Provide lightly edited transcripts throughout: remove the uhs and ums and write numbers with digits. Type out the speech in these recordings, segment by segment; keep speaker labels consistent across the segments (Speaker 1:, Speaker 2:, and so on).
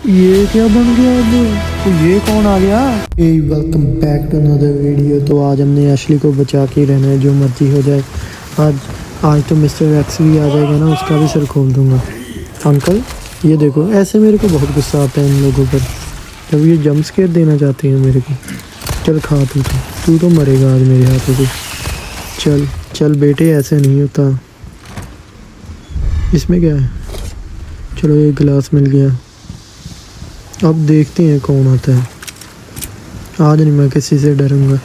Speaker 1: ये क्या बन गया अब? तो ये कौन आ गया? Hey welcome back to another video. तो आज हमने एशली को बचा के रहना है, जो मर्जी हो जाए। आज तो मिस्टर एक्स भी आ जाएगा ना, उसका भी सर खोल दूंगा। अंकल ये देखो, ऐसे मेरे को बहुत गुस्सा आता है इन लोगों पर जब ये जंप स्केयर देना चाहते हैं मेरे को। चल खा तू तो मरेगा आज मेरे हाथों से। चल चल बेटे, ऐसे नहीं होता। इसमें क्या है? चलो एक गिलास मिल गया। अब देखते हैं कौन आता है। आज नहीं मैं किसी से डरूंगा।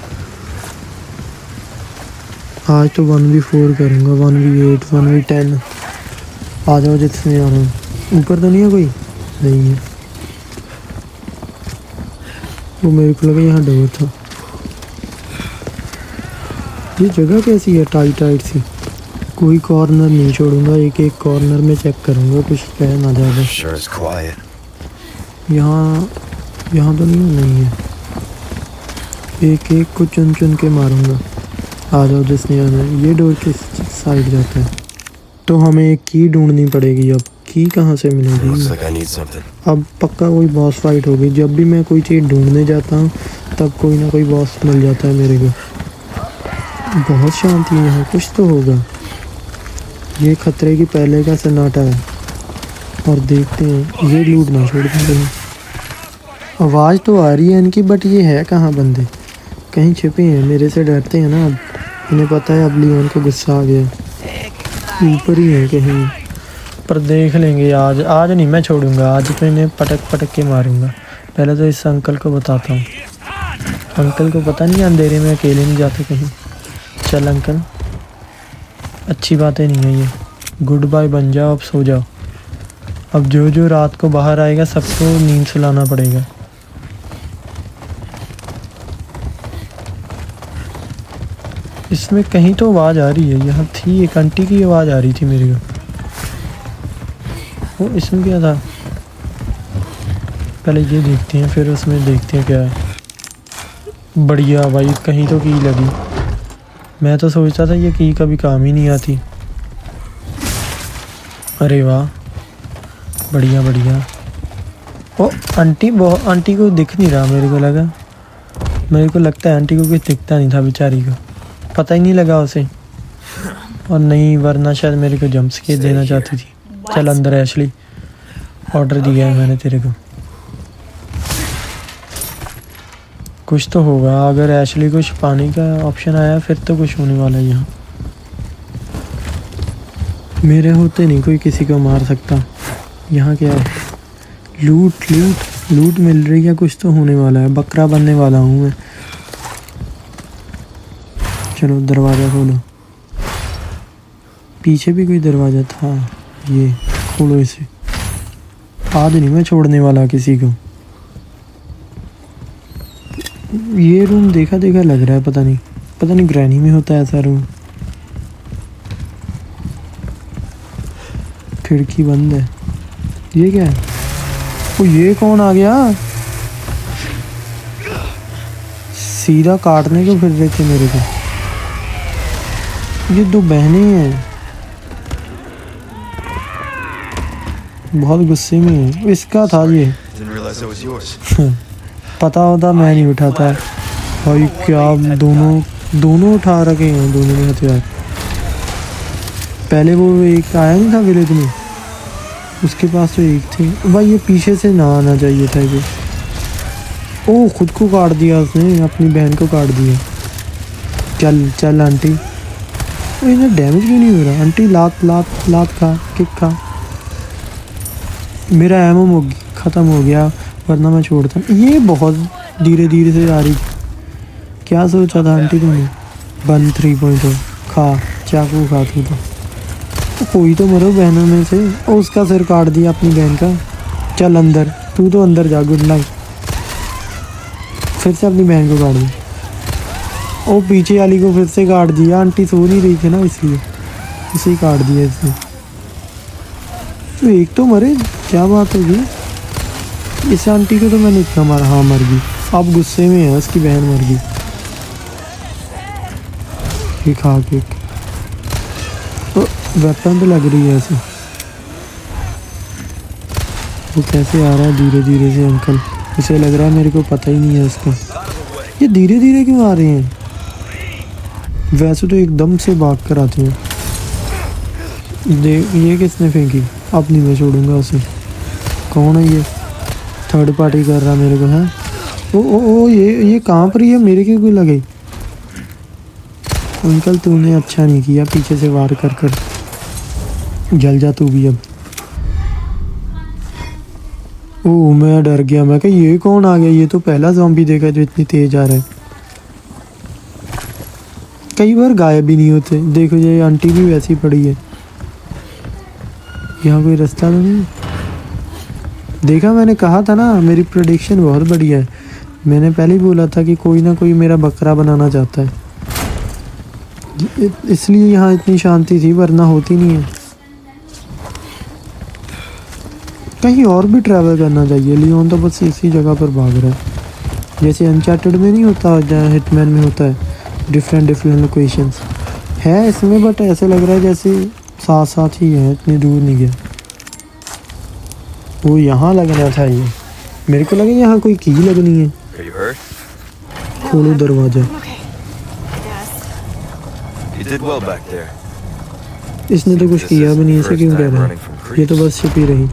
Speaker 1: आज तो 1v4 करूंगा, 1v8 1v10। आ जाओ जितने आना। ऊपर तो नहीं है कोई? नहीं है। वो मेरे को लगा यहाँ डोर था। ये जगह कैसी है? टाइट सी। कोई कॉर्नर नहीं छोड़ूंगा, एक एक कॉर्नर में चेक करूंगा कुछ रह ना जाए। यहाँ तो नहीं है। एक एक को चुन चुन के मारूंगा। आ जाओ जिसने आना है। ये डोर किस साइड जाता है? तो हमें एक की ढूंढनी पड़ेगी। अब की कहाँ से मिलेगी? अब पक्का कोई बॉस फाइट होगी। जब भी मैं कोई चीज़ ढूंढने जाता हूँ तब कोई ना कोई बॉस मिल जाता है मेरे को। बहुत शांति है यहाँ, कुछ तो होगा। ये खतरे की पहले का सन्नाटा है। और देखते हैं ये लूट ना छोड़ दें। आवाज़ तो आ रही है इनकी, बट ये है कहाँ बंदे? कहीं छिपे हैं, मेरे से डरते हैं ना। अब इन्हें पता है अब लियोन को गुस्सा आ गया। ऊपर ही है कहीं, पर देख लेंगे। आज नहीं मैं छोड़ूंगा। आज तो इन्हें पटक के मारूंगा। पहले तो इस अंकल को बताता हूँ। अंकल को पता नहीं अंधेरे में अकेले नहीं जाते कहीं। चल अंकल, अच्छी बातें नहीं है ये। गुड बाय बन जाओ, अब सो जाओ। अब जो रात को बाहर आएगा सबको नींद सुलाना पड़ेगा। इसमें कहीं तो आवाज़ आ रही है। यहाँ थी एक आंटी की आवाज़ आ रही थी मेरे को। वो इसमें क्या था? पहले ये देखते हैं, फिर उसमें देखते हैं क्या है। बढ़िया भाई, कहीं तो की लगी। मैं तो सोचता था ये की कभी काम ही नहीं आती। अरे वाह, बढ़िया। ओ आंटी को दिख नहीं रहा। मेरे को लगता है आंटी को कुछ दिखता नहीं था, बेचारी को पता ही नहीं लगा उसे। और नहीं, वरना शायद मेरे को जंप स्केयर देना चाहती थी। चल अंदर एशली, ऑर्डर दिया है मैंने तेरे को। कुछ तो होगा। अगर एशली को छुपाने का ऑप्शन आया फिर तो कुछ होने वाला है यहाँ। मेरे होते नहीं कोई किसी को मार सकता। यहाँ क्या है? लूट मिल रही है। कुछ तो होने वाला है। बकरा बनने वाला हूँ मैं। चलो दरवाज़ा खोलो। पीछे भी कोई दरवाज़ा था। ये खोलो इसे। आज नहीं मैं छोड़ने वाला किसी को। ये रूम देखा लग रहा है। पता नहीं ग्रैनी में होता है ऐसा रूम। खिड़की बंद है। ये क्या है? ओ ये कौन आ गया? सीधा काटने को फिर रहे थे मेरे को। ये दो बहनें हैं, बहुत गुस्से में है। इसका था ये। पता होता मैं नहीं उठाता। भाई क्या दोनों उठा रखे हैं, दोनों ने हथियार। पहले वो एक आया नहीं था विलेज में, उसके पास तो एक थी। भाई ये पीछे से ना आना चाहिए था ये। ओ खुद को काट दिया उसने, अपनी बहन को काट दिया। चल आंटी। इन्हें डैमेज क्यों नहीं हो रहा? आंटी लात खा, किक खा। मेरा एमो ख़त्म हो गया, वरना मैं छोड़ता। ये बहुत धीरे से आ रही। क्या सोचा था आंटी तुमने? 1 3.0 खा, चाकू खा तू तो। कोई तो मरो बहनों में से। उसका सिर काट दिया अपनी बहन का। चल अंदर, तू तो अंदर जा। Good night. फिर से अपनी बहन को काट दिया। ओ पीछे वाली को फिर से काट दिया। आंटी सो नहीं रही थी ना, इसलिए उसे काट दिया इसने। तो एक तो मरे, क्या बात होगी? इस आंटी को तो मैंने इतना मारा। हाँ मर गई। अब गुस्से में है, उसकी बहन मर गई। ये खा के तो वेपन तो लग रही है ऐसे। वो कैसे आ रहा है धीरे धीरे से अंकल, उसे लग रहा है मेरे को पता ही नहीं है इसका। ये धीरे धीरे क्यों आ रहे हैं? वैसे तो एकदम से भाग कर आते हैं। देख ये किसने फेंकी? अब नहीं मैं छोड़ूंगा उसे। कौन है ये? थर्ड पार्टी कर रहा मेरे को है। ओ ये कहाँ पर ही है? मेरे क्यों लग गई? अंकल तूने अच्छा नहीं किया पीछे से वार कर कर। जल जा तू भी अब। ओह मैं डर गया, मैं कहा ये कौन आ गया? ये तो पहला ज़ॉम्बी देखा जो इतनी तेज आ रहा है। कई बार गायब भी नहीं होते। देखो ये आंटी भी वैसी पड़ी है। यहाँ कोई रास्ता तो नहीं? देखा, मैंने कहा था ना मेरी प्रेडिक्शन बहुत बढ़िया है। मैंने पहले ही बोला था कि कोई ना कोई मेरा बकरा बनाना चाहता है, इसलिए यहाँ इतनी शांति थी, वरना होती नहीं है। कहीं और भी ट्रैवल करना चाहिए। लियोन तो बस इसी जगह पर भाग रहा है, जैसे अनचार्टेड में नहीं होता, जहाँ हिटमैन में होता है डिफरेंट लोकेशंस है इसमें, बट ऐसे लग रहा है जैसे साथ साथ ही है, इतनी दूर नहीं गया। वो यहाँ लगना था, ये मेरे को लगा यहाँ कोई की लगनी है। खोलो दरवाजा। इसने तो कुछ किया भी नहीं, इसे क्यों कह रहा है? ये तो बस छिपी रही।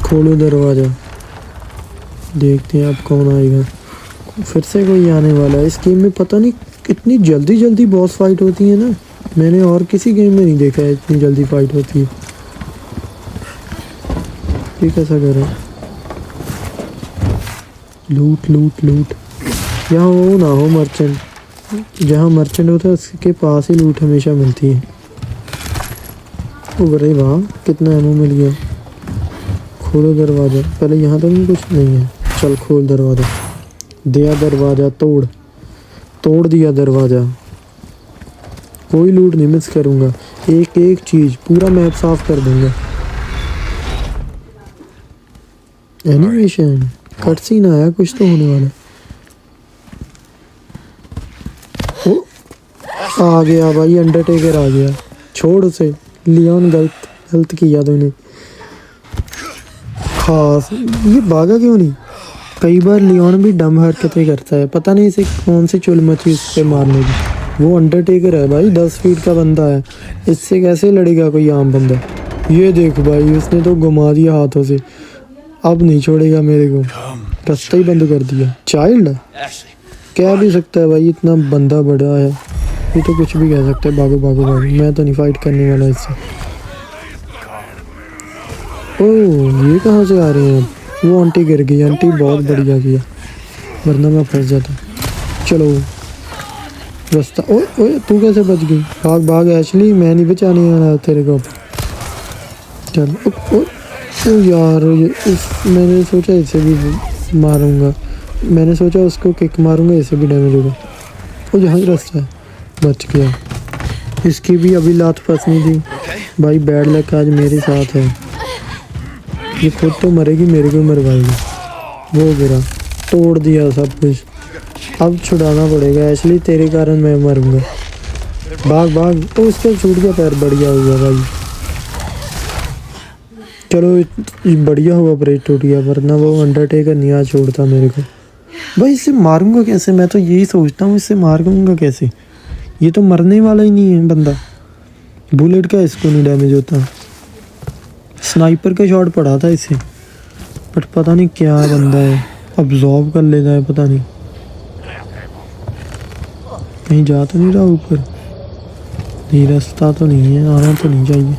Speaker 1: खोलो दरवाजा, देखते हैं अब कौन आएगा। फिर से कोई आने वाला है। इस गेम में पता नहीं कितनी जल्दी जल्दी बॉस फाइट होती है ना, मैंने और किसी गेम में नहीं देखा है इतनी जल्दी फाइट होती है। ये कैसा कर रहा है? लूट लूट लूट। यहाँ वो ना हो मर्चेंट, जहाँ मर्चेंट होता है उसके पास ही लूट हमेशा मिलती है। ओ अरे वाह, कितना एमो मिल गया। खोलो दरवाज़ा। पहले यहाँ तो नहीं कुछ नहीं है। चल खोल दरवाज़ा। दिया दरवाज़ा तोड़, तोड़ दिया दरवाज़ा। कोई लूट नहीं मिस करूँगा, एक एक चीज़, पूरा मैप साफ कर दूँगा। एनिमेशन कट सीन आया, कुछ तो होने वाला। ओ आ गया भाई, अंडरटेकर आ गया। छोड़ उसे, लियोन गलत किया तूने। खास ये भागा क्यों नहीं? कई बार लियोन भी डम हरकतें करता है, पता नहीं इसे कौन सी चुल मची इस पे मारने की। वो अंडरटेकर है भाई, 10 फीट का बंदा है, इससे कैसे लड़ेगा कोई आम बंदा? ये देख भाई, उसने तो घुमा दिया हाथों से, अब नहीं छोड़ेगा मेरे को, रास्ता ही बंद कर दिया। चाइल्ड कह भी सकता है भाई, इतना बंदा बड़ा है, ये तो कुछ भी कह सकता है। भागो भागो भागो, मैं तो नहीं फाइट करने वाला इससे। ओह ये कहाँ से आ रहे हैं? वो आंटी गिर गई, आंटी बहुत बढ़िया किया, वरना मैं फंस जाता। चलो रास्ता। ओए ओए तू कैसे बच गई? भाग भाग एशली, मैं नहीं बचाने आना तेरे को। चल ओ यार, मैंने सोचा इसे भी मारूंगा, मैंने सोचा उसको किक मारूंगा, इसे भी डैमेज होगा। वो यहाँ रास्ता है, बच गया। इसकी भी अभी लात फंसनी थी भाई, बैड लक आज मेरे साथ है। ये खुद तो मरेगी, मेरे को मरवाएगी। वो गिरा, तोड़ दिया सब कुछ, अब छुड़ाना पड़ेगा एशली, तेरे कारण मैं मरूंगा। भाग भाग। तो उसका छूट गया पैर, बढ़िया हुआ भाई। चलो बढ़िया हुआ ब्रेक टूट गया, वरना वो अंडरटेकर नहीं आ छोड़ता मेरे को। भाई इसे मारूंगा कैसे? मैं तो यही सोचता हूँ, इससे मारूंगा कैसे? ये तो मरने वाला ही नहीं है बंदा। बुलेट का इसको नहीं डैमेज होता, स्नाइपर का शॉट पड़ा था इसे, बट पता नहीं क्या बंदा है, अब्जॉर्ब कर लेता है। पता नहीं कहीं जा तो नहीं रहा ऊपर? नहीं, रास्ता तो नहीं है, आना तो नहीं चाहिए।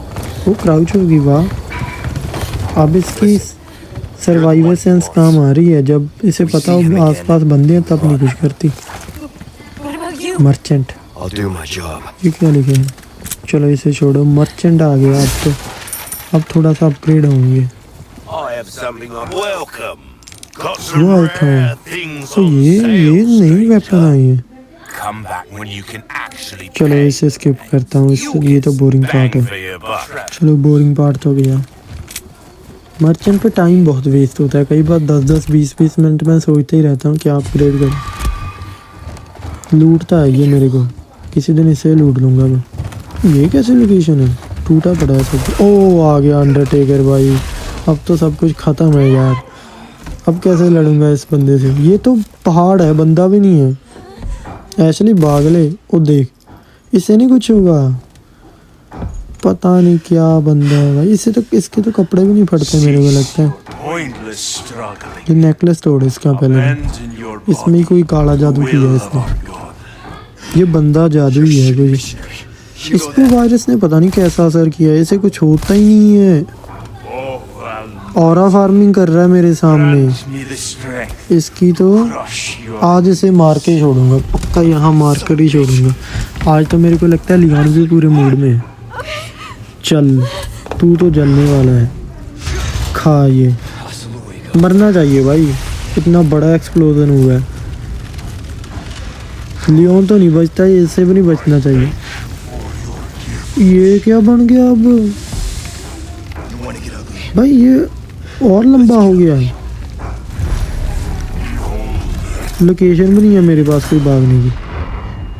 Speaker 1: वो क्राउच होगी, वाह। अब इसकी सर्वाइवल सेंस काम आ रही है, जब इसे पता हो आसपास बंदे हैं तब नहीं कुछ करती। मर्चेंट, ये क्या लिखे हैं? चलो इसे छोड़ो, मर्चेंट आ गया। अब थोड़ा सा अपग्रेड होंगे। तो ये नई वेपन आई है। चलो इसे स्किप करता हूँ, ये तो बोरिंग पार्ट है। चलो बोरिंग पार्ट तो गया। मर्चेंट पे टाइम बहुत वेस्ट होता है, कई बार 10-10 20-20 मिनट में सोचते ही रहता हूँ क्या अपग्रेड करूँ। लूटता है ये मेरे को, किसी दिन इसे लूट लूँगा मैं। ये कैसी लोकेशन है? टूटा पड़ा है सब। ओ आ गया अंडरटेकर भाई। अब तो सब कुछ ख़त्म है यार। अब कैसे लड़ूंगा इस बंदे से? ये तो पहाड़ है, बंदा भी नहीं है। एक्चुअली भाग ले। ओ देख, इससे नहीं कुछ होगा। पता नहीं क्या बंदा है भाई। इससे तो इसके तो कपड़े भी नहीं फटते मेरे को लगता है। ये नेकलेस तोड़ इसका पहले। इसमें ही कोई काला जादू किया है इसने। ये बंदा जादू ही है कोई। इस पे वायरस ने पता नहीं कैसा असर किया है। इसे कुछ होता ही नहीं है। ऑरा फार्मिंग कर रहा है मेरे सामने। इसकी तो आज इसे मार के छोड़ूंगा, पक्का यहाँ मार कर ही छोड़ूंगा। आज तो मेरे को लगता है लियान भी पूरे मूड में है। चल, तू तो जलने वाला है। खा ये। मरना चाहिए भाई, इतना बड़ा एक्सप्लोजन हुआ है। लियोन तो नहीं बचता, इससे भी नहीं बचना चाहिए। ये क्या बन गया अब भाई? ये और लंबा हो गया है। लोकेशन भी नहीं है मेरे पास कोई भागने की।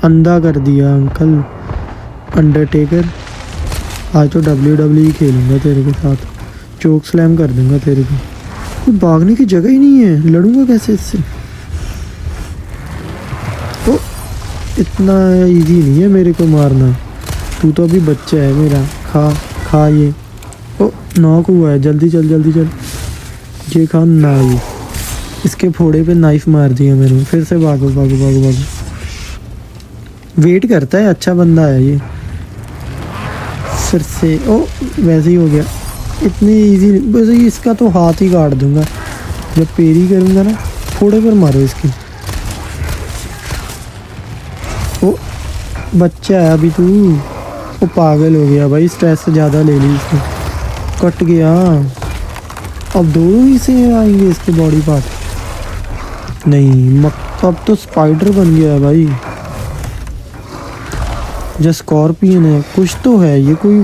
Speaker 1: अंधा कर दिया अंकल अंडरटेकर। आज तो WWE खेलूंगा तेरे के साथ। चोक स्लैम कर दूंगा तेरे को। कोई भागने की जगह ही नहीं है। लड़ूंगा कैसे इससे? तो इतना इजी नहीं है मेरे को मारना। तू तो अभी बच्चा है मेरा। खा ये। ओ नॉक हुआ है। जल्दी चल जल्दी चल। ये खा ना। ये इसके फोड़े पे नाइफ मार दिया मैंने। फिर से भागो भागो भागो भागो। वेट करता है, अच्छा बंदा है ये। फिर से ओ वैसे ही हो गया। इतनी इजी वैसे ही। इसका तो हाथ ही काट दूंगा जब पेरी करूँगा ना। फोड़े पर मारो इसके। ओ बच्चा है अभी तू। वो पागल हो गया भाई, स्ट्रेस से ज़्यादा ले ली इसने। कट गया। अब दो ही से आएंगे इसके बॉडी पार्ट। नहीं अब तो स्पाइडर बन गया है भाई। जो स्कॉर्पियन है कुछ तो है। ये कोई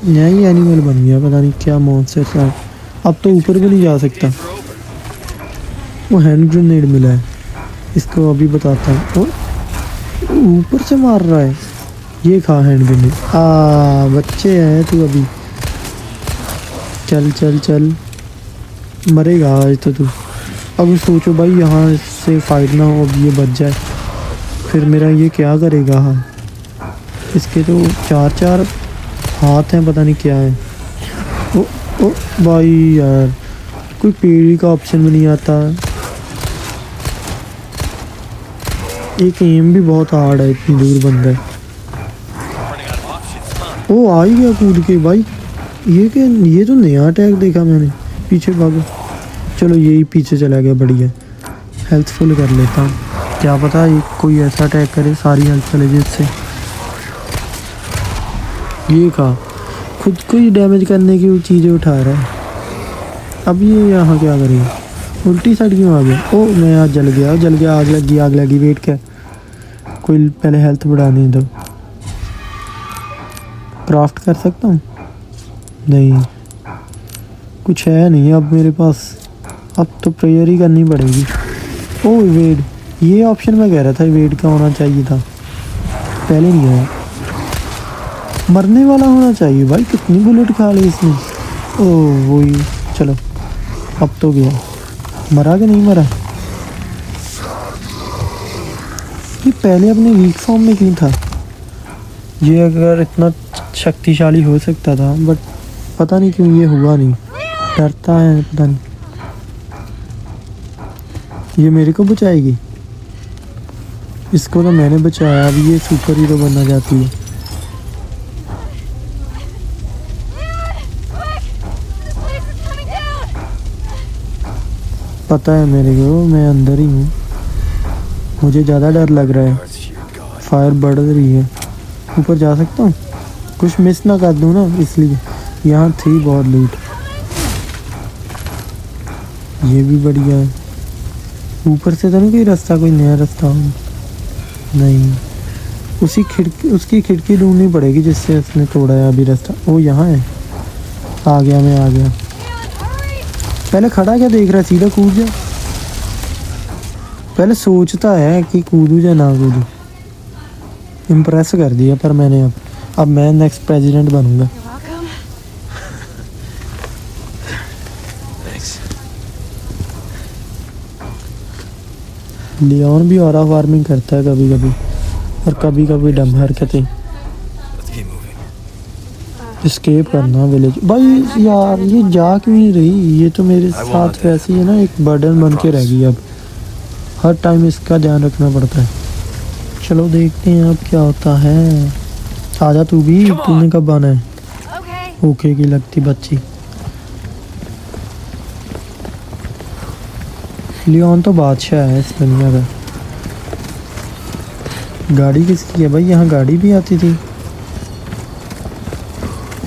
Speaker 1: नया ही एनिमल बन गया, पता नहीं क्या मॉन्स्टर था। अब तो ऊपर भी नहीं जा सकता। वो हैंड ग्रेनेड मिला है इसको, अभी बताता हूँ। ऊपर से मार रहा है। ये खा हैंड ग्रेनेड। बच्चे हैं तू अभी। चल चल चल, मरेगा आज तो तू। अब सोचो भाई यहाँ से फाइट ना हो, अब ये बच जाए फिर मेरा ये क्या करेगा। हाँ इसके तो चार हाथ हैं, पता नहीं क्या है। ओ भाई यार, कोई पेड़ी का ऑप्शन भी नहीं आता। एक एम भी बहुत हार्ड है, इतनी दूर बंदा है। ओ आ ही गया कूद के भाई। ये क्या? ये तो नया अटैक देखा मैंने। पीछे भागो। चलो यही पीछे चला गया। बढ़िया, हेल्थ फुल कर लेता हूँ। क्या पता ये कोई ऐसा अटैक करे सारी हेल्थ चले जाए इससे। ये खा। खुद को ही डैमेज करने की वो चीज़ें उठा रहा है। अब ये यहाँ क्या करेगा? उल्टी साइड क्यों आ गया? ओ मैं यहाँ जल गया। आग लगी। वेट क्या, कोई पहले हेल्थ बढ़ाने दो। क्राफ्ट कर सकता हूँ? नहीं, कुछ है नहीं अब मेरे पास। अब तो प्रेयर ही करनी पड़ेगी। ओ वेट, ये ऑप्शन मैं कह रहा था वेट का होना चाहिए था, पहले नहीं आया। मरने वाला होना चाहिए भाई। कितनी बुलेट खा ली इसने। ओ वही। चलो अब तो गया। मरा कि नहीं मरा? ये पहले अपने वीक फॉर्म में क्यों था? ये अगर इतना शक्तिशाली हो सकता था, बट पता नहीं क्यों ये हुआ नहीं। डरता है पता नहीं। ये मेरे को बचाएगी? इसको तो मैंने बचाया। अभी ये सुपर हीरो बनना चाहती है। पता है मेरे को, मैं अंदर ही हूँ। मुझे ज़्यादा डर लग रहा है। फायर बढ़ रही है। ऊपर जा सकता हूँ? कुछ मिस ना कर दूँ ना, इसलिए। यहाँ थी बहुत लूट। ये भी बढ़िया है। ऊपर से तो नहीं कोई रास्ता, कोई नया रास्ता हो? नहीं, उसकी खिड़की ढूंढनी पड़ेगी जिससे उसने तोड़ा है अभी रास्ता। वो यहाँ है। आ गया, मैं आ गया। पहले खड़ा क्या देख रहा है? सीधा कूद जा। पहले सोचता है कि कूदूँ या ना कूदूँ। इम्प्रेस कर दिया पर मैंने अब। अब मैं नेक्स्ट प्रेसिडेंट बनूंगा।
Speaker 2: You're welcome.
Speaker 3: Thanks.
Speaker 1: लियोन भी ऑरा फार्मिंग करता है कभी कभी, और कभी कभी डम हरकतें।
Speaker 3: Let's keep moving.
Speaker 1: एस्केप करना विलेज। भाई यार ये जा क्यों नहीं रही? ये तो मेरे साथ वैसे ही है ना, एक बर्डन बन के रह गई। अब हर टाइम इसका ध्यान रखना पड़ता है। चलो देखते हैं अब क्या होता है। आजा तू भी, तूने कब आना है?
Speaker 2: Okay.
Speaker 1: ओके की लगती बच्ची। लियोन तो बादशाह है इस दुनिया का। गाड़ी किसकी है भाई? यहाँ गाड़ी भी आती थी।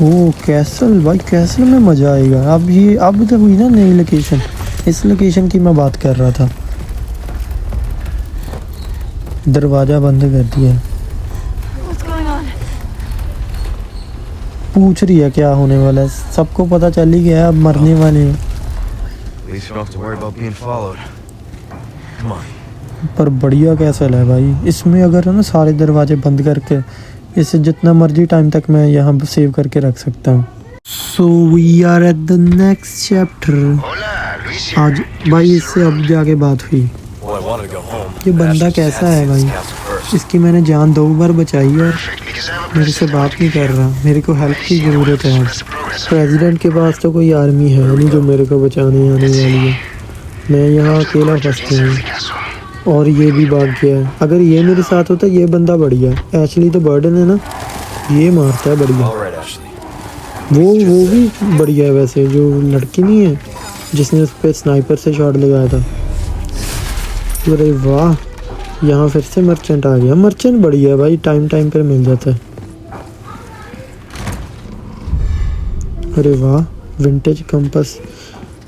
Speaker 1: ओ कैसल, भाई कैसल में मज़ा आएगा। अब तो हुई ना नई लोकेशन, इस लोकेशन की मैं बात कर रहा था। दरवाज़ा बंद कर दिया है।
Speaker 2: What's going on?
Speaker 1: पूछ रही है क्या होने वाला है। सबको पता चल ही गया है, अब मरने वाले हैं।
Speaker 3: At least you don't have to worry about being followed. Come on.
Speaker 1: पर बढ़िया कैसल है भाई। इसमें अगर है ना सारे दरवाजे बंद करके, इसे जितना मर्जी टाइम तक मैं यहाँ सेव करके रख सकता हूँ। So we are at the next chapter. आज भाई इससे अब जाके बात हुई।
Speaker 3: Well, I wanted to go home.
Speaker 1: ये
Speaker 3: but
Speaker 1: बंदा
Speaker 3: Ashley just
Speaker 1: कैसा
Speaker 3: had to
Speaker 1: है
Speaker 3: see
Speaker 1: भाई?
Speaker 3: this castle first.
Speaker 1: इसकी मैंने जान 2 बार बचाई और मेरे से बात नहीं कर रहा। मेरे को हेल्प की ज़रूरत है। आज प्रेसिडेंट के पास तो कोई आर्मी है नहीं जो मेरे को बचाने आने वाली है। मैं यहाँ अकेला फंस गया हूँ और ये भी भाग गया है। अगर ये मेरे साथ होता ये बंदा बढ़िया। एशली तो बर्डन है ना, ये मारता है बढ़िया।
Speaker 3: All right, Ashley.
Speaker 1: वो भी बढ़िया है वैसे। जो लड़की नहीं है जिसने उस पर स्नाइपर से शॉट लगाया था। अरे वाह, यहाँ फिर से मर्चेंट आ गया। मर्चेंट बढ़िया है भाई, टाइम पर मिल जाता है। अरे वाह, विंटेज कंपास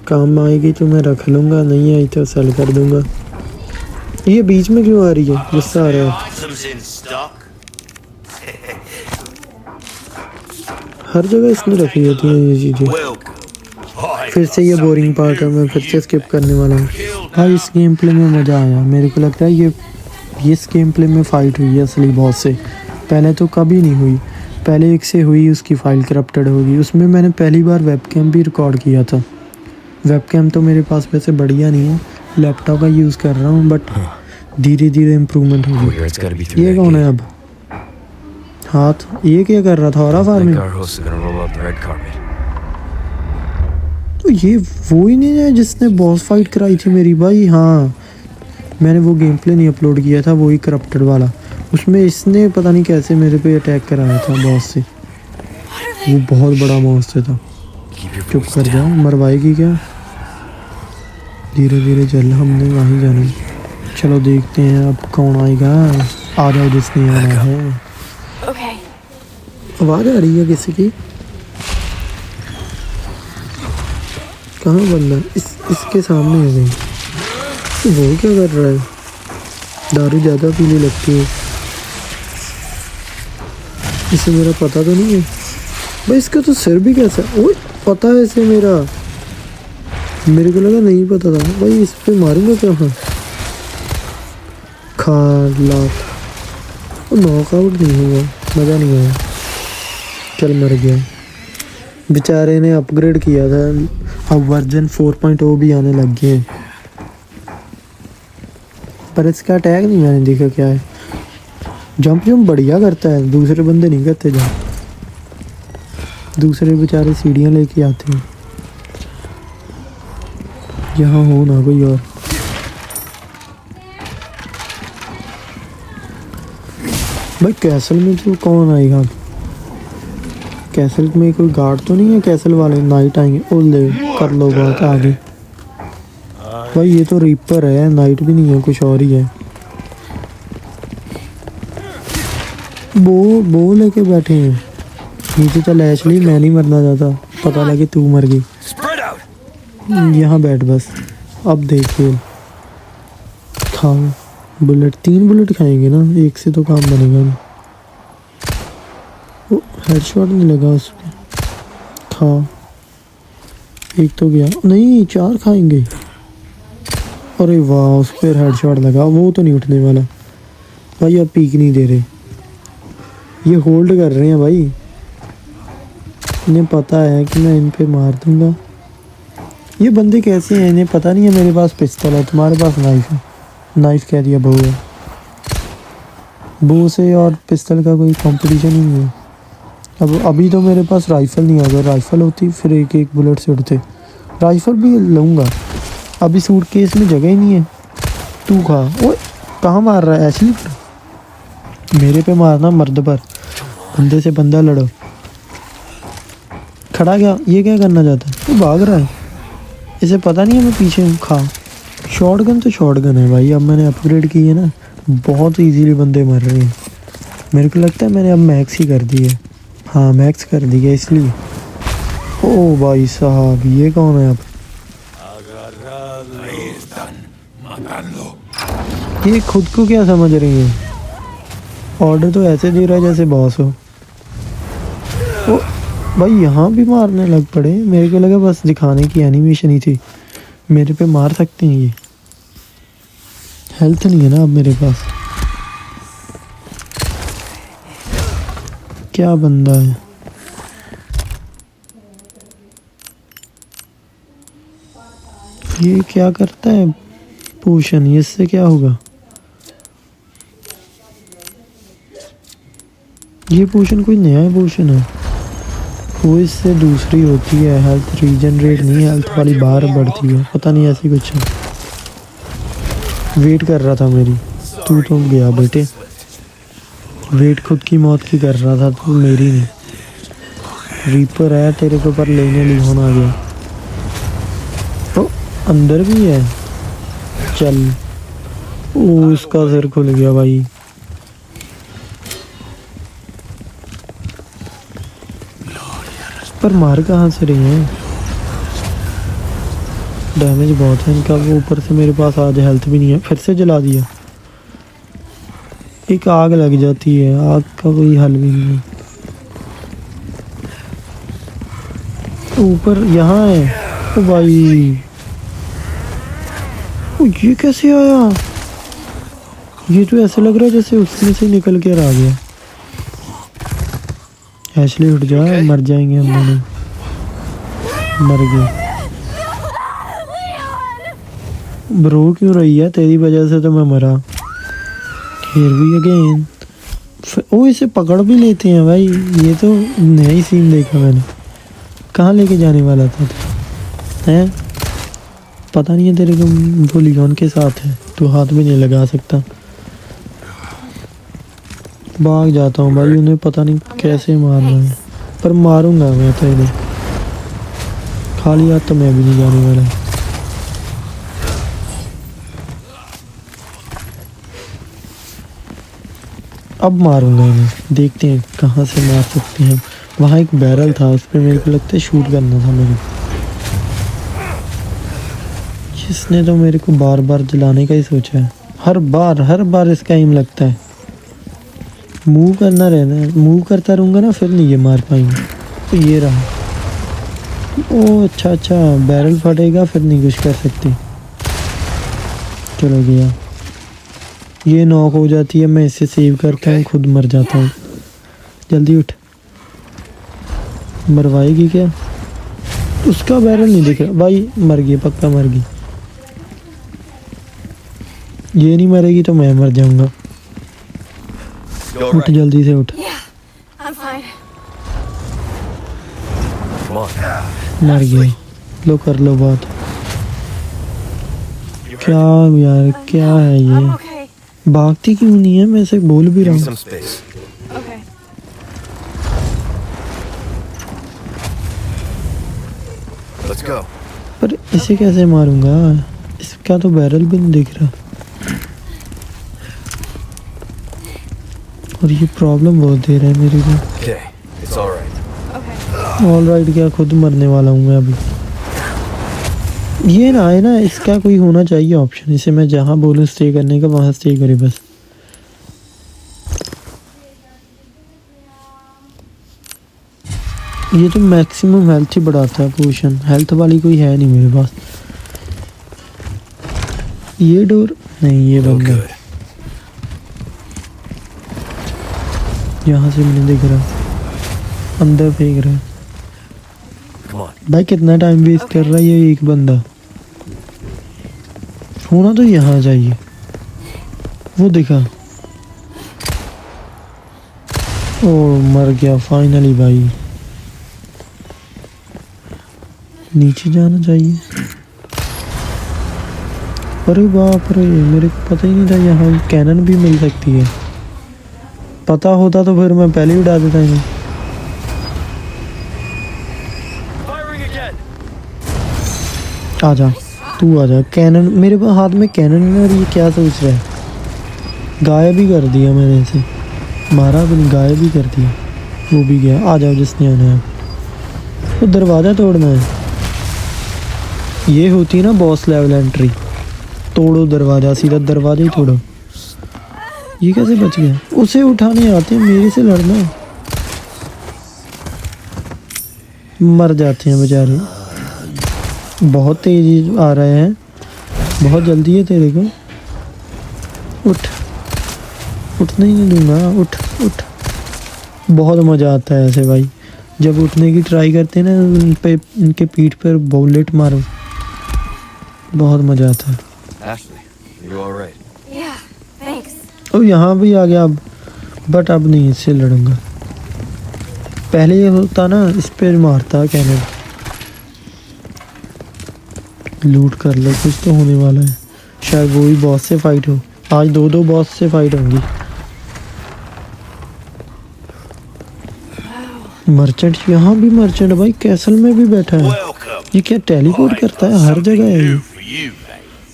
Speaker 1: काम आएगी तो मैं रख लूँगा, नहीं आई तो सेल कर दूँगा। ये बीच में क्यों आ रही है? गुस्सा आ रहा है।
Speaker 3: Items in stock.
Speaker 1: हर जगह इसने रखी होती हैं ये चीज़ें।
Speaker 3: Welcome.
Speaker 1: फिर से ये बोरिंग पार्ट है, मैं फिर से स्किप करने वाला हूँ। भाई इस गेम प्ले में मज़ा आया। मेरे को लगता है ये इस गेम प्ले में फ़ाइट हुई है असली बॉस से। पहले तो कभी नहीं हुई। पहले एक से हुई, उसकी फ़ाइल करप्टेड होगी। उसमें मैंने पहली बार वेबकैम भी रिकॉर्ड किया था। वेबकैम तो मेरे पास वैसे बढ़िया नहीं है, लैपटॉप का यूज़ कर रहा हूँ, बट धीरे धीरे इम्प्रूवमेंट
Speaker 3: Oh,
Speaker 1: होगी।
Speaker 3: here it's got to be through
Speaker 1: ये
Speaker 3: that
Speaker 1: कौन
Speaker 3: gate.
Speaker 1: है अब? हाथ ये क्या कर रहा था? और
Speaker 3: I think
Speaker 1: farming.
Speaker 3: our hosts are gonna roll out the red carpet.
Speaker 1: तो ये वो ही नहीं है जिसने बॉस फाइट कराई थी मेरी भाई। हाँ, मैंने वो गेम प्ले नहीं अपलोड किया था, वही करप्टेड वाला। उसमें इसने पता नहीं कैसे मेरे पे अटैक कराया था बॉस से। वो बहुत बड़ा मॉन्स्टर था।
Speaker 3: Keep your
Speaker 1: चुप
Speaker 3: voice
Speaker 1: कर जा,
Speaker 3: down.
Speaker 1: मरवाएगी क्या? धीरे धीरे चल, हमने वहीं जाना है। चलो देखते हैं अब कौन आएगा। आ जाओ जिसने आना है।
Speaker 2: Okay.
Speaker 1: आवाज़ आ रही है किसी की? कहाँ बंदा? इसके सामने है कहीं। वो क्या कर रहा है? दारू ज़्यादा पीने लगती है। इसे मेरा पता तो नहीं है भाई। इसका तो सिर भी कैसा है? ओए पता है इसे मेरा। मेरे को लगा नहीं पता था भाई। इस पे मारूंगा क्या? हाँ, खा लाख। नॉकआउट नहीं हुआ, मज़ा नहीं आया। चल मर गया। बेचारे ने अपग्रेड किया था, अब वर्जन 4.0 भी आने लग गए हैं। पर इसका अटैक नहीं मैंने देखा क्या है। जंप बढ़िया करता है, दूसरे बंदे नहीं करते जंप। दूसरे बेचारे सीढ़ियाँ लेके आते हैं। यहाँ हो ना कोई और। भाई कैसल में तो कौन आएगा? कैसल में कोई गार्ड तो नहीं है? कैसल वाले नाइट आएंगे। ओ ले, कर लो बात आगे। भाई ये तो रीपर है, नाइट भी नहीं है, कुछ और ही है। बो लेके बैठे हैं नीचे। चल एशली, मैं नहीं मरना चाहता। पता लगे तू मर गई।
Speaker 3: Spread out.
Speaker 1: यहाँ बैठ बस। अब देखिए, खाओ बुलेट। 3 बुलेट खाएंगे ना, एक से तो काम बनेगा नहीं। वो हेडशॉट नहीं लगा उस पर। खाओ, एक तो गया। नहीं 4 खाएंगे। अरे वाह, उस पर हेडशॉट लगा। वो तो नहीं उठने वाला भाई। अब पीक नहीं दे रहे। ये होल्ड कर रहे हैं भाई, इन्हें पता है कि मैं इन पे मार दूंगा। ये बंदे कैसे हैं, इन्हें पता नहीं है मेरे पास पिस्तौल है, तुम्हारे पास नाइफ है। नाइफ कह दिया, बो है। बो से और पिस्तौल का कोई कंपटीशन ही नहीं है। अब अभी तो मेरे पास राइफ़ल नहीं है, अगर राइफ़ल होती फिर एक एक बुलेट से उड़ते। राइफ़ल भी लूँगा, अभी सूटकेस में जगह ही नहीं है। तू खा। ओए कहाँ मार रहा है, ऐसे ही मेरे पे मारना, मर्द पर। बंदे से बंदा लड़ो। खड़ा गया, ये क्या करना चाहता है, वो भाग रहा है। इसे पता नहीं है मैं पीछे हूँ। खा। शॉटगन तो शॉटगन है भाई, अब मैंने अपग्रेड की है ना, बहुत इजीली बंदे मर रहे हैं। मेरे को लगता है मैंने अब मैक्स ही कर दी है। हाँ मैक्स कर दी है इसलिए। ओ भाई साहब, ये कौन है अब? ये खुद को क्या समझ रही है? ऑर्डर तो ऐसे दे रहा है जैसे बॉस हो। ओ भाई यहाँ भी मारने लग पड़े, मेरे को लगा बस दिखाने की एनिमेशन ही थी। मेरे पे मार सकते हैं ये। हेल्थ नहीं है ना अब मेरे पास। क्या बंदा है? ये क्या करता है पोशन, इससे क्या होगा? ये पोशन कोई नया पोशन है, वो इससे दूसरी होती है। हेल्थ रीजनरेट नहीं, हेल्थ वाली बार बढ़ती है, पता नहीं ऐसी कुछ है। वेट कर रहा था मेरी, तू तो गया बेटे। वेट खुद की मौत की कर रहा था, तू मेरी नहीं। रीपर है तेरे को, पर लेने लियोन आ गया। तो अंदर भी है, चल। ओ उसका सिर खुल गया भाई। पर मार कहाँ से रही है? डैमेज बहुत है इनका। वो ऊपर से मेरे पास आज हेल्थ भी नहीं है, फिर से जला दिया। एक आग लग जाती है, आग का कोई हल भी नहीं है। ऊपर यहाँ है। ओ भाई, ओ ये कैसे आया? ये तो ऐसे लग रहा है जैसे उसमें से निकल कर आ गया। एशली उठ जा, मर जाएंगे हम दोनों। मर गए। ब्रो क्यों रही है, तेरी वजह से तो मैं मरा। Here we again. ओ इसे पकड़ भी लेते हैं भाई, ये तो नया ही सीन देखा मैंने। कहाँ लेके जाने वाला था हैं? पता नहीं है तेरे को, वो लियोन के साथ है, तू हाथ भी नहीं लगा सकता। भाग जाता हूँ भाई, उन्हें पता नहीं कैसे मारना है, पर मारूंगा मैं तो इन्हें। खाली हाथ तो मैं भी नहीं जाने वाला। अब मारूंगा इन्हें, देखते हैं कहाँ से मार सकते हैं। वहाँ एक बैरल था, उस पर मेरे को लगता है शूट करना था मेरे। जिसने तो मेरे को बार बार जलाने का ही सोचा है। हर बार इसका एम लगता है। मूव करना रहना है, मूव करता रहूँगा ना, फिर नहीं ये मार पाएंगे। तो ये रहा। ओ अच्छा, बैरल फटेगा फिर नहीं कुछ कर सकते। चलो गया। ये नॉक हो जाती है, मैं इसे सेव करता हूँ, खुद मर जाता हूँ। जल्दी उठ। मरवाएगी क्या? उसका बैरल नहीं दिख रहा भाई। मर गई, पक्का मर गई। ये नहीं मरेगी तो मैं मर जाऊंगा। उठ जल्दी से उठ।
Speaker 2: Yeah, I'm fine.
Speaker 3: Come on.
Speaker 1: मर गए। लो कर लो बात। क्या यार, क्या है
Speaker 2: I'm
Speaker 1: ये?
Speaker 2: okay.
Speaker 1: भागती क्यों नहीं है? मैं इसे बोल भी
Speaker 3: Give
Speaker 1: रहा
Speaker 3: me
Speaker 1: हूँ।
Speaker 3: some space.
Speaker 2: Okay.
Speaker 3: Let's go.
Speaker 1: पर इसे कैसे मारूंगा? इसका तो बैरल भी नहीं दिख रहा। और ये प्रॉब्लम बहुत दे रहा है मेरे को।
Speaker 3: Okay, it's all right.
Speaker 2: Okay.
Speaker 1: All right, क्या खुद मरने वाला हूँ मैं अभी। ये ना है ना, इसका कोई होना चाहिए ऑप्शन। इसे मैं जहाँ बोलूँ स्टे करने का, वहाँ स्टे करे बस। ये तो मैक्सिमम हेल्थ ही बढ़ाता है पोशन, हेल्थ वाली कोई है नहीं मेरे पास। ये डोर नहीं, ये
Speaker 3: No
Speaker 1: बंद है।
Speaker 3: good.
Speaker 1: यहाँ से मैंने दिख रहा, अंदर फेंक रहा है।
Speaker 3: Come on.
Speaker 1: भाई कितना टाइम वेस्ट कर रहा है ये एक बंदा। होना तो यहाँ चाहिए। वो दिखा, ओ मर गया फाइनली भाई। नीचे जाना चाहिए। अरे बाप रे, मेरे को पता ही नहीं था यहाँ कैनन भी मिल सकती है। पता होता तो फिर मैं पहले ही उड़ा देता इन्हें।
Speaker 3: Firing again.
Speaker 1: आजा, तू आजा। कैनन मेरे पास हाथ में कैनन है और ये क्या सोच रहा है। गायब ही कर दिया मैंने इसे, मारा भी नहीं, गायब ही कर दिया। वो भी गया। आ जाओ जिसने आना है। वो दरवाज़ा तोड़ना है। ये होती है ना बॉस लेवल एंट्री। तोड़ो दरवाज़ा, सीधा दरवाज़ा ही तोड़ो। ये कैसे बच गया? उसे उठाने आते हैं, मेरे से लड़ना है। मर जाते हैं बेचारे। बहुत तेजी आ रहे हैं, बहुत जल्दी है तेरे को। उठ, उठने ही नहीं दूंगा। उठ उठ। बहुत मज़ा आता है ऐसे भाई, जब उठने की ट्राई करते हैं ना, उन पे उनके पीठ पर बुलेट मारो, बहुत मज़ा आता है।
Speaker 3: Ashley, you all right?
Speaker 2: Yeah, thanks.
Speaker 1: अब यहाँ भी आ गया अब, बट अब नहीं इससे लड़ूंगा। पहले ये होता ना, इस पे मारता कैनन। लूट कर लो, कुछ तो होने वाला है। शायद वो ही बॉस से फाइट हो। आज दो बॉस से फाइट होंगी। मर्चेंट, यहाँ भी मर्चेंट भाई, कैसल में भी बैठा है।
Speaker 4: Welcome.
Speaker 1: ये क्या टेलीपोर्ट करता है? हर जगह है ये।
Speaker 4: For you, mate.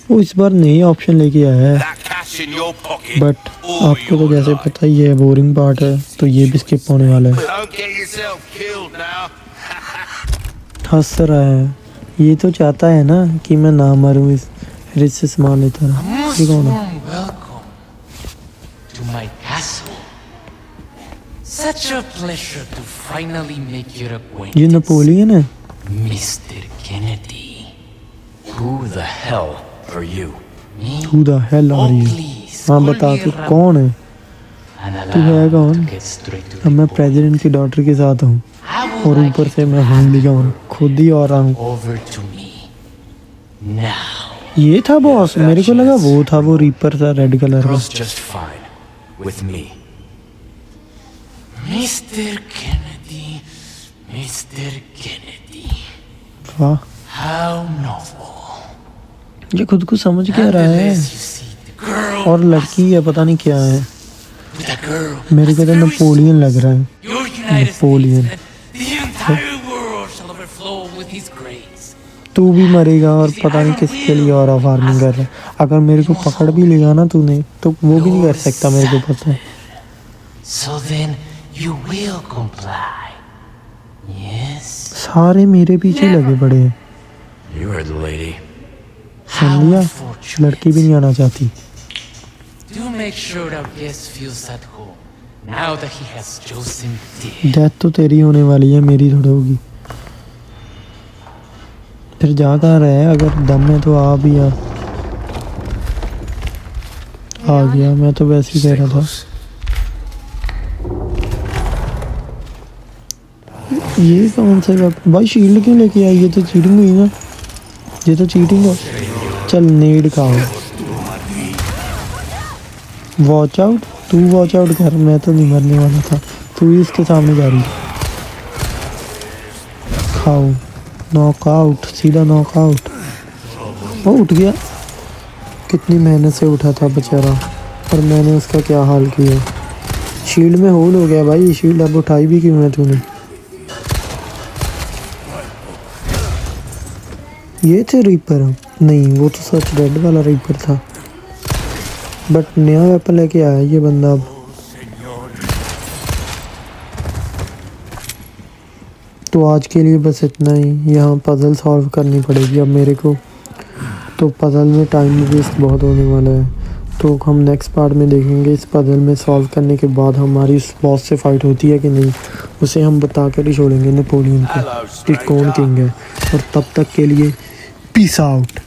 Speaker 1: वो इस बार नई ऑप्शन लेके आया है,
Speaker 4: That cash in your pocket.
Speaker 1: But
Speaker 4: all
Speaker 1: आपको तो
Speaker 4: your
Speaker 1: जैसे
Speaker 4: life.
Speaker 1: पता ही है बोरिंग पार्ट है, तो ये भी स्किप होने वाला है।
Speaker 4: Don't get yourself killed now.
Speaker 1: हंस रहा है। ये तो चाहता है ना कि मैं ना मरूं, इस रिच से सामान लेता रहा। ये कौन है?
Speaker 5: Warm welcome to my castle. Such a pleasure to finally make your
Speaker 1: ये
Speaker 5: acquaintance,
Speaker 1: नेपोलियन है।
Speaker 5: Mr. Kennedy.
Speaker 3: Who the hell are you?
Speaker 5: Me?
Speaker 1: Who the hell are
Speaker 5: Oh,
Speaker 1: you?
Speaker 5: please,
Speaker 1: हाँ
Speaker 5: call
Speaker 1: बता
Speaker 5: me
Speaker 1: तू
Speaker 5: Rambo.
Speaker 1: कौन है?
Speaker 5: And
Speaker 1: तू है
Speaker 5: allow
Speaker 1: कौन?
Speaker 5: to get straight to
Speaker 1: अब
Speaker 5: the
Speaker 1: मैं
Speaker 5: point.
Speaker 1: प्रेसिडेंट की डॉटर के साथ हूँ,
Speaker 5: I would
Speaker 1: और
Speaker 5: like
Speaker 1: ऊपर
Speaker 5: you
Speaker 1: से
Speaker 5: to
Speaker 1: मैं
Speaker 5: hand
Speaker 1: होम लिखा हूँ, खुद ही और हूँ।
Speaker 5: over to me. Now.
Speaker 1: ये था बॉस? मेरे को लगा वो था, वो रीपर था रेड कलर का।
Speaker 3: Girl's just fine. With me.
Speaker 5: Mr. Kennedy, Mr. Kennedy.
Speaker 1: वाह,
Speaker 5: How novel.
Speaker 1: ये खुद को समझ क्या रहा है।
Speaker 5: Nonetheless, you see, the girl
Speaker 1: और लड़की है, पता नहीं क्या है।
Speaker 5: with a girl
Speaker 1: मेरे को तो नेपोलियन लग रहा है।
Speaker 5: your United
Speaker 1: Napoleon.
Speaker 5: States, and the entire world shall overflow with his grace.
Speaker 1: तू भी मरेगा, और पता नहीं किसके लिए और फार्मिंग कर रहा है। अगर मेरे को पकड़ भी लेगा ना तूने, तो वो भी नहीं कर सकता, मेरे को पता है।
Speaker 5: So then you will comply. Yes.
Speaker 1: सारे मेरे पीछे लगे पड़े हैं।
Speaker 3: You heard the lady.
Speaker 1: सुन लिया, लड़की भी नहीं आना चाहती।
Speaker 5: Do make sure our guest feels at home now that he has chosen death.
Speaker 1: Death तो तेरी होने वाली है, मेरी थोड़ी होगी। फिर जा कहाँ रहा है? अगर दम है तो आ भी आ गया। मैं तो वैसे ही कह रहा था। ये कौन सा भाई शील्ड क्यों लेके आई? ये तो चीटिंग हुई ना, ये तो चीटिंग है। चल नेड खाओ, वॉच आउट। तू वॉच आउट कर, मैं तो नहीं मरने वाला था। तू ही इसके सामने जा रही। खाओ, नॉकआउट, सीधा नॉकआउट। वो उठ गया। कितनी मेहनत से उठा था बेचारा, और मैंने उसका क्या हाल किया। शील्ड में होल हो गया भाई। शील्ड अब उठाई भी क्यों है तूने? ये थे रीपर? नहीं, वो तो सच रेड वाला रीपर था, बट नया वेपन लेके आया ये बंदा अब। तो आज के लिए बस इतना ही। यहाँ पजल सॉल्व करनी पड़ेगी अब मेरे को, तो पजल में टाइम वेस्ट बहुत होने वाला है। तो हम नेक्स्ट पार्ट में देखेंगे इस पजल में सॉल्व करने के बाद हमारी उस बॉस से फाइट होती है कि नहीं। उसे हम बता कर ही छोड़ेंगे नेपोलियन को कि कौन किंग है। और तब तक के लिए पीस आउट।